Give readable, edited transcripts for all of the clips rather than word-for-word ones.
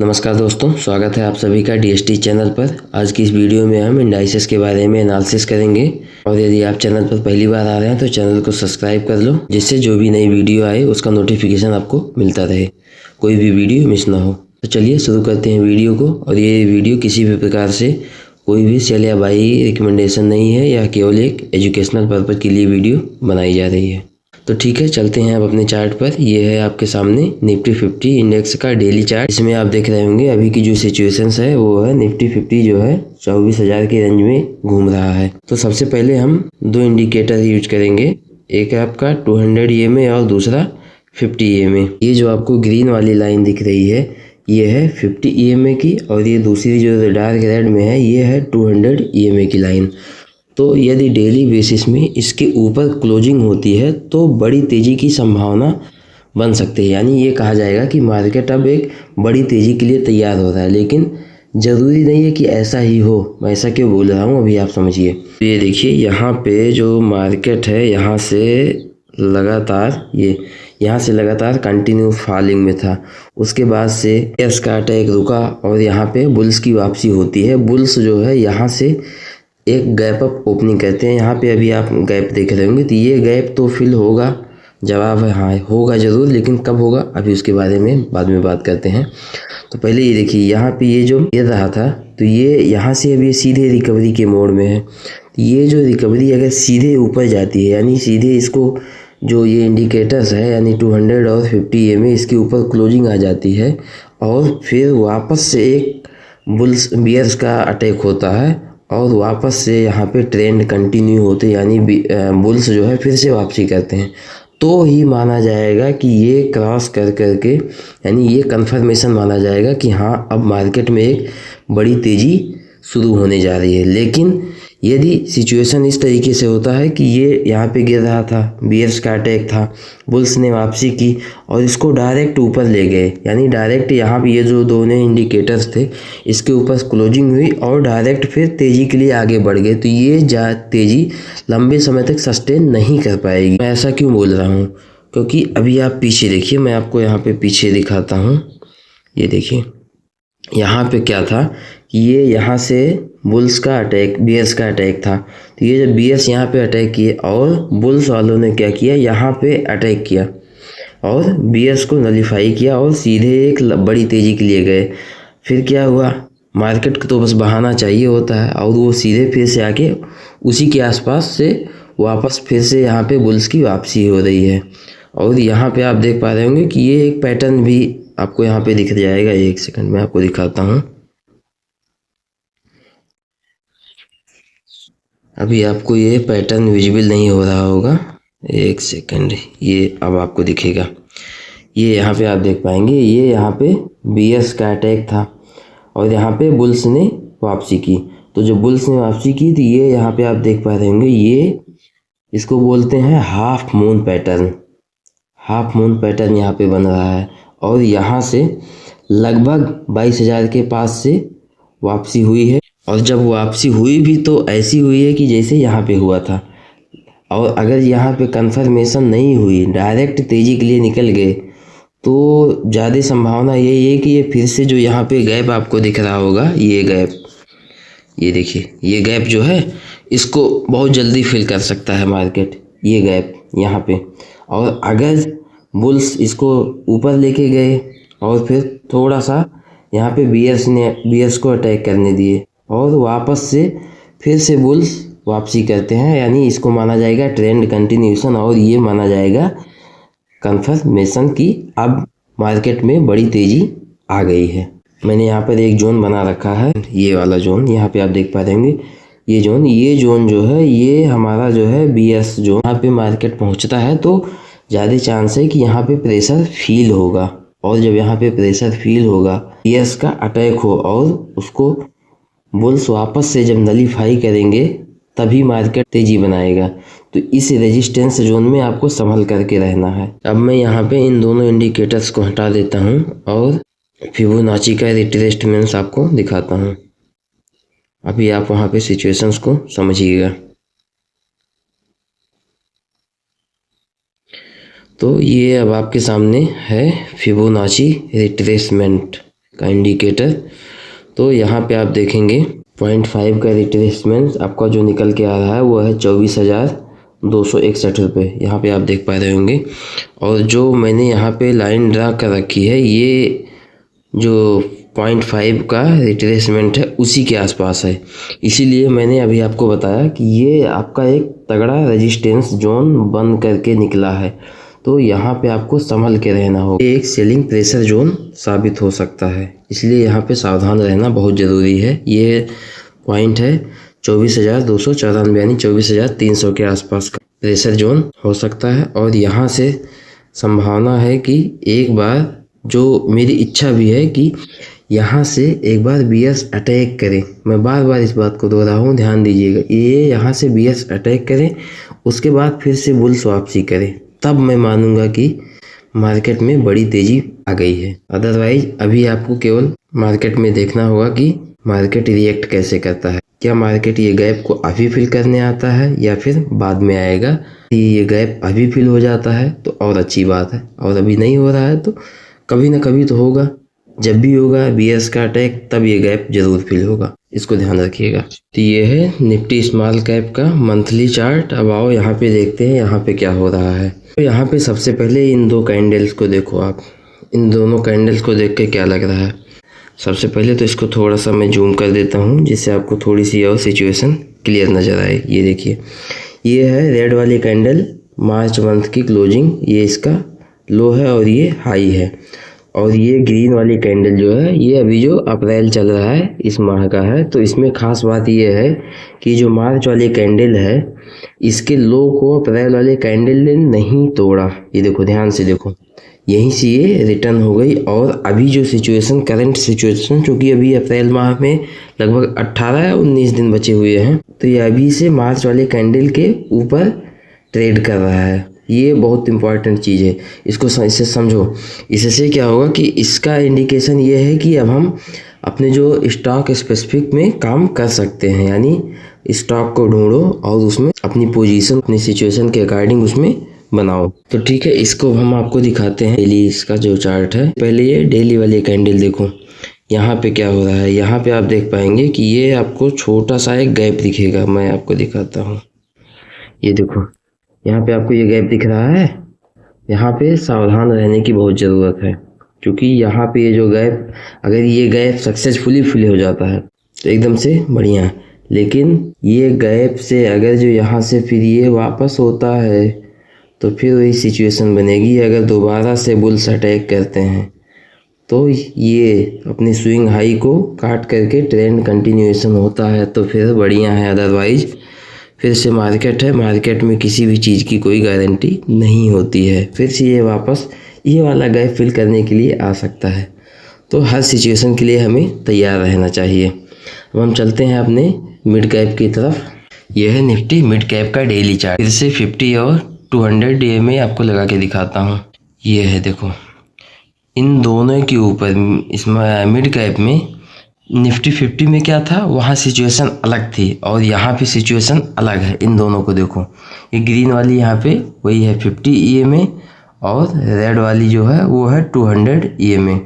नमस्कार दोस्तों, स्वागत है आप सभी का डीएसटी चैनल पर। आज की इस वीडियो में हम इंडाइसेस के बारे में एनालिसिस करेंगे और यदि आप चैनल पर पहली बार आ रहे हैं तो चैनल को सब्सक्राइब कर लो, जिससे जो भी नई वीडियो आए उसका नोटिफिकेशन आपको मिलता रहे, कोई भी वीडियो मिस ना हो। तो चलिए शुरू करते हैं वीडियो को। और ये वीडियो किसी भी प्रकार से कोई भी सेल या बाई रिकमेंडेशन नहीं है, या केवल एक एजुकेशनल पर्पज़ के लिए वीडियो बनाई जा रही है। तो ठीक है, चलते हैं अब अपने चार्ट पर। ये है आपके सामने निफ्टी 50 इंडेक्स का डेली चार्ट। इसमें आप देख रहे होंगे अभी की जो सिचुएशंस है वो है निफ्टी 50 जो है 24,000 के रेंज में घूम रहा है। तो सबसे पहले हम दो इंडिकेटर यूज करेंगे, एक है आपका 200 EMA और दूसरा 50 EMA। ये जो आपको ग्रीन वाली लाइन दिख रही है ये है 50 EMA की, और ये दूसरी जो डार्क रेड में है ये है 200 EMA की लाइन। तो यदि डेली बेसिस में इसके ऊपर क्लोजिंग होती है तो बड़ी तेज़ी की संभावना बन सकती है, यानी ये कहा जाएगा कि मार्केट अब एक बड़ी तेज़ी के लिए तैयार हो रहा है। लेकिन ज़रूरी नहीं है कि ऐसा ही हो। मैं ऐसा क्यों बोल रहा हूँ अभी आप समझिए। ये देखिए यहाँ पे जो मार्केट है यहाँ से लगातार कंटिन्यू फॉलिंग में था। उसके बाद से इसका अटैक रुका और यहाँ पे बुल्स की वापसी होती है। बुल्स जो है यहाँ से एक गैप अप ओपनिंग करते हैं। यहाँ पे अभी आप गैप देख रहे होंगे, तो ये गैप तो फिल होगा। जवाब है हाँ, होगा ज़रूर, लेकिन कब होगा अभी उसके बारे में बाद में बात करते हैं। तो पहले ये देखिए यहाँ पे ये जो गिर रहा था, तो ये यहाँ से अभी सीधे रिकवरी के मोड में है। तो ये जो रिकवरी अगर सीधे ऊपर जाती है, यानी सीधे इसको जो ये इंडिकेटर्स है यानी 200 और 50 EMA इसके ऊपर क्लोजिंग आ जाती है और फिर वापस से एक बुल्स बियर्स का अटैक होता है और वापस से यहाँ पे ट्रेंड कंटिन्यू होते, यानी बुल्स जो है फिर से वापसी करते हैं, तो ही माना जाएगा कि ये क्रॉस कर करके, यानी ये कंफर्मेशन माना जाएगा कि हाँ अब मार्केट में एक बड़ी तेज़ी शुरू होने जा रही है। लेकिन यदि सिचुएशन इस तरीके से होता है कि ये यहाँ पे गिर रहा था, बियर्स का अटैक था, बुल्स ने वापसी की और इसको डायरेक्ट ऊपर ले गए, यानी डायरेक्ट यहाँ पे ये जो दोनों इंडिकेटर्स थे इसके ऊपर क्लोजिंग हुई और डायरेक्ट फिर तेज़ी के लिए आगे बढ़ गए, तो ये तेज़ी लंबे समय तक सस्टेन नहीं कर पाएगी। मैं ऐसा क्यों बोल रहा हूँ, क्योंकि अभी आप पीछे देखिए, मैं आपको यहाँ पे पीछे दिखाता हूँ। ये देखिए यहाँ पे क्या था कि ये यहाँ से बुल्स का अटैक, बियर्स का अटैक था। तो ये जब बियर्स यहाँ पे अटैक किए और बुल्स वालों ने क्या किया, यहाँ पे अटैक किया और बियर्स को नलीफाई किया और सीधे एक बड़ी तेज़ी के लिए गए। फिर क्या हुआ, मार्केट को तो बस बहाना चाहिए होता है और वो सीधे फिर से आके उसी के आसपास से वापस फिर से यहाँ पे बुल्स की वापसी हो रही है। और यहाँ पे आप देख पा रहे होंगे कि ये एक पैटर्न भी आपको यहाँ पे दिख जाएगा। एक सेकंड में आपको दिखाता हूँ। अभी आपको ये पैटर्न विजिबल नहीं हो रहा होगा, एक सेकंड, ये अब आपको दिखेगा। ये यहाँ पे आप देख पाएंगे, ये यहाँ पे बियर्स का अटैक था और यहाँ पे बुल्स ने वापसी की। तो जो बुल्स ने वापसी की थी ये यहाँ पे आप देख पा रहे होंगे, ये इसको बोलते हैं half moon pattern. Half moon pattern यहाँ पे बन रहा है और यहाँ से लगभग 22,000 के पास से वापसी हुई है। और जब वापसी हुई भी तो ऐसी हुई है कि जैसे यहाँ पे हुआ था। और अगर यहाँ पे कंफर्मेशन नहीं हुई, डायरेक्ट तेज़ी के लिए निकल गए, तो ज़्यादा संभावना यही है कि ये फिर से जो यहाँ पे गैप आपको दिख रहा होगा, ये गैप, ये देखिए ये गैप जो है इसको बहुत जल्दी फिल कर सकता है मार्केट, ये गैप यहाँ पे। और अगर बुल्स इसको ऊपर लेके गए और फिर थोड़ा सा यहाँ पे बियर्स को अटैक करने दिए और वापस से फिर से बुल्स वापसी करते हैं, यानी इसको माना जाएगा ट्रेंड कंटिन्यूशन और ये माना जाएगा कंफर्मेशन की अब मार्केट में बड़ी तेज़ी आ गई है। मैंने यहाँ पर एक जोन बना रखा है, ये वाला जोन, यहाँ पे आप देख पा रहे होंगे ये जोन जो है ये हमारा जो है BS जोन। यहाँ पे मार्केट पहुँचता है तो ज़्यादा चांस है कि यहाँ पे प्रेशर फील होगा, और जब यहाँ पे प्रेशर फील होगा, BS का अटैक हो और उसको बुल्स वापस से जब नलीफाई करेंगे तभी मार्केट तेज़ी बनाएगा। तो इस रेजिस्टेंस जोन में आपको संभल करके रहना है। अब मैं यहाँ पे इन दोनों इंडिकेटर्स को हटा देता हूँ और फिबोनाची का रिट्रेसमेंट आपको दिखाता हूँ। अभी आप वहाँ पे सिचुएशंस को समझिएगा। तो ये अब आपके सामने है फिबोनाची रिट्रेसमेंट का इंडिकेटर। तो यहाँ पे आप देखेंगे 0.5 का रिट्रेसमेंट आपका जो निकल के आ रहा है वो है 24,261 रुपये, यहाँ पे आप देख पा रहे होंगे। और जो मैंने यहाँ पे लाइन ड्रा कर रखी है ये जो 0.5 का रिट्रेसमेंट है उसी के आसपास है, इसीलिए मैंने अभी आपको बताया कि ये आपका एक तगड़ा रेजिस्टेंस जोन बन करके निकला है। तो यहाँ पे आपको संभल के रहना होगा, एक सेलिंग प्रेशर जोन साबित हो सकता है, इसलिए यहाँ पे सावधान रहना बहुत ज़रूरी है। ये पॉइंट है 24,294 यानी 24,300 के आसपास का प्रेशर जोन हो सकता है। और यहाँ से संभावना है कि एक बार, जो मेरी इच्छा भी है कि यहाँ से एक बार BS अटैक करें। मैं बार बार इस बात को दोहरा हूँ, ध्यान दीजिएगा। ये यहाँ से BS अटैक करें, उसके बाद फिर से बुल्स वापसी करें, तब मैं मानूंगा कि मार्केट में बड़ी तेजी आ गई है। अदरवाइज अभी आपको केवल मार्केट में देखना होगा कि मार्केट रिएक्ट कैसे करता है। क्या मार्केट ये गैप को अभी फिल करने आता है या फिर बाद में आएगा। ये गैप अभी फिल हो जाता है तो और अच्छी बात है, और अभी नहीं हो रहा है तो कभी ना कभी तो होगा। जब भी होगा BS का अटैक तब ये गैप जरूर फिल होगा, इसको ध्यान रखिएगा। तो ये है निफ्टी स्मॉल कैप का मंथली चार्ट। अब आओ यहाँ पे देखते हैं यहाँ पे क्या हो रहा है। तो यहाँ पे सबसे पहले इन दो कैंडल्स को देखो आप, इन दोनों कैंडल्स को देख के क्या लग रहा है। सबसे पहले तो इसको थोड़ा सा मैं जूम कर देता हूँ जिससे आपको थोड़ी सी और सिचुएशन क्लियर नज़र आए। ये देखिए, ये है रेड वाली कैंडल, मार्च मंथ की क्लोजिंग, ये इसका लो है और ये हाई है। और ये ग्रीन वाली कैंडल जो है ये अभी जो अप्रैल चल रहा है इस माह का है। तो इसमें ख़ास बात ये है कि जो मार्च वाली कैंडल है इसके लो को अप्रैल वाले कैंडल ने नहीं तोड़ा। ये देखो, ध्यान से देखो, यहीं से ये रिटर्न हो गई। और अभी जो सिचुएशन, करंट सिचुएशन, चूँकि अभी अप्रैल माह में लगभग 18 या 19 दिन बचे हुए हैं, तो ये अभी से मार्च वाले कैंडल के ऊपर ट्रेड कर रहा है। ये बहुत इंपॉर्टेंट चीज़ है, इसको इससे समझो। इससे क्या होगा कि इसका इंडिकेशन ये है कि अब हम अपने जो स्टॉक स्पेसिफिक में काम कर सकते हैं, यानी स्टॉक को ढूंढो और उसमें अपनी पोजीशन अपनी सिचुएशन के अकॉर्डिंग उसमें बनाओ। तो ठीक है, इसको हम आपको दिखाते हैं डेली इसका जो चार्ट है। पहले ये डेली वाली कैंडल देखो, यहाँ पे क्या हो रहा है। यहाँ पे आप देख पाएंगे कि ये आपको छोटा सा एक गैप दिखेगा, मैं आपको दिखाता हूँ। ये देखो, यहाँ पे आपको ये गैप दिख रहा है। यहाँ पे सावधान रहने की बहुत ज़रूरत है, क्योंकि यहाँ पे ये जो गैप, अगर ये गैप सक्सेसफुली फिल हो जाता है तो एकदम से बढ़िया है। लेकिन ये गैप से अगर जो यहाँ से फिर ये वापस होता है तो फिर वही सिचुएशन बनेगी। अगर दोबारा से बुल्स अटैक करते हैं तो ये अपनी स्विंग हाई को काट करके ट्रेंड कंटिन्यूएशन होता है तो फिर बढ़िया है। अदरवाइज फिर से मार्केट है, मार्केट में किसी भी चीज़ की कोई गारंटी नहीं होती है। फिर से ये वापस ये वाला गैप फिल करने के लिए आ सकता है। तो हर सिचुएशन के लिए हमें तैयार रहना चाहिए। अब हम चलते हैं अपने मिड कैप की तरफ। यह है निफ्टी मिड कैप का डेली चार्ट। फिर से 50 और 200 DMA आपको लगा के दिखाता हूँ। ये है, देखो, इन दोनों के ऊपर इसमें मिड कैप में निफ्टी 50 में क्या था, वहाँ सिचुएशन अलग थी और यहाँ पे सिचुएशन अलग है। इन दोनों को देखो, ये ग्रीन वाली यहाँ पे वही है 50 EMA और रेड वाली जो है वो है 200 EMA।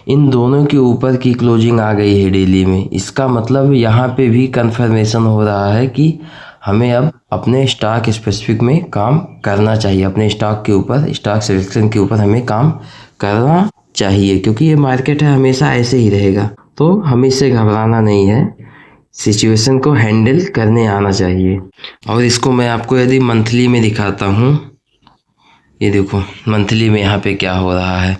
इन दोनों के ऊपर की क्लोजिंग आ गई है डेली में। इसका मतलब यहाँ पे भी कंफर्मेशन हो रहा है कि हमें अब अपने स्टॉक स्पेसिफिक में काम करना चाहिए, अपने स्टॉक के ऊपर, स्टॉक सिलेक्शन के ऊपर हमें काम करना चाहिए, क्योंकि ये मार्केट है हमेशा ऐसे ही रहेगा। तो हमें इससे घबराना नहीं है, सिचुएशन को हैंडल करने आना चाहिए। और इसको मैं आपको यदि मंथली में दिखाता हूँ, ये देखो मंथली में यहाँ पे क्या हो रहा है।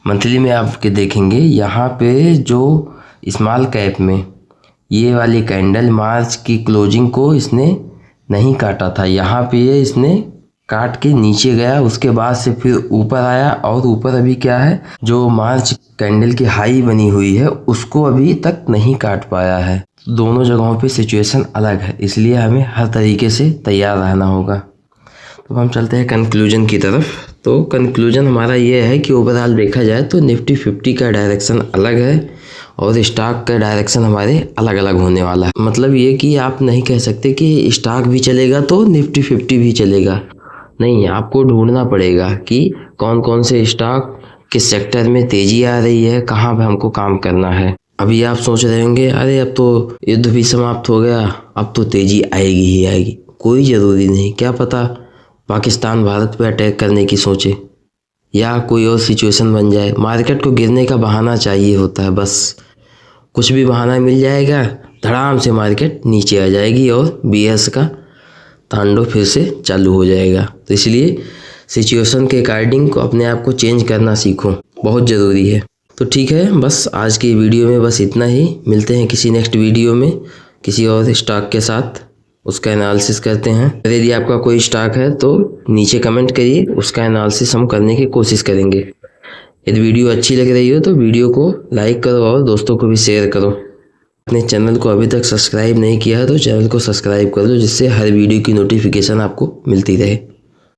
मंथली में आप देखेंगे यहाँ पे जो स्मॉल कैप में ये वाली कैंडल मार्च की क्लोजिंग को इसने नहीं काटा था, यहाँ पे ये इसने काट के नीचे गया, उसके बाद से फिर ऊपर आया और ऊपर अभी क्या है, जो मार्च कैंडल की हाई बनी हुई है उसको अभी तक नहीं काट पाया है। दोनों जगहों पे सिचुएशन अलग है, इसलिए हमें हर तरीके से तैयार रहना होगा। तो हम चलते हैं कंक्लूजन की तरफ। तो कंक्लूजन हमारा ये है कि ओवरऑल देखा जाए तो निफ्टी 50 का डायरेक्शन अलग है और स्टॉक का डायरेक्शन हमारे अलग अलग होने वाला है। मतलब ये कि आप नहीं कह सकते कि स्टॉक भी चलेगा तो निफ्टी 50 भी चलेगा, नहीं, आपको ढूंढना पड़ेगा कि कौन कौन से स्टॉक किस सेक्टर में तेजी आ रही है, कहाँ पे हमको काम करना है। अभी आप सोच रहे होंगे अरे अब तो युद्ध भी समाप्त हो गया, अब तो तेजी आएगी ही आएगी। कोई ज़रूरी नहीं, क्या पता पाकिस्तान भारत पे अटैक करने की सोचे या कोई और सिचुएशन बन जाए। मार्केट को गिरने का बहाना चाहिए होता है, बस कुछ भी बहाना मिल जाएगा, धड़ाम से मार्केट नीचे आ जाएगी और बीएस का तांडव फिर से चालू हो जाएगा। तो इसलिए सिचुएशन के अकॉर्डिंग को अपने आप को चेंज करना सीखो, बहुत ज़रूरी है। तो ठीक है, बस आज की वीडियो में बस इतना ही। मिलते हैं किसी नेक्स्ट वीडियो में किसी और स्टॉक के साथ, उसका एनालिसिस करते हैं। यदि आपका कोई स्टॉक है तो नीचे कमेंट करिए, उसका एनालिसिस हम करने की कोशिश करेंगे। यदि वीडियो अच्छी लग रही हो तो वीडियो को लाइक करो और दोस्तों को भी शेयर करो। अपने चैनल को अभी तक सब्सक्राइब नहीं किया है तो चैनल को सब्सक्राइब कर दो, जिससे हर वीडियो की नोटिफिकेशन आपको मिलती रहे।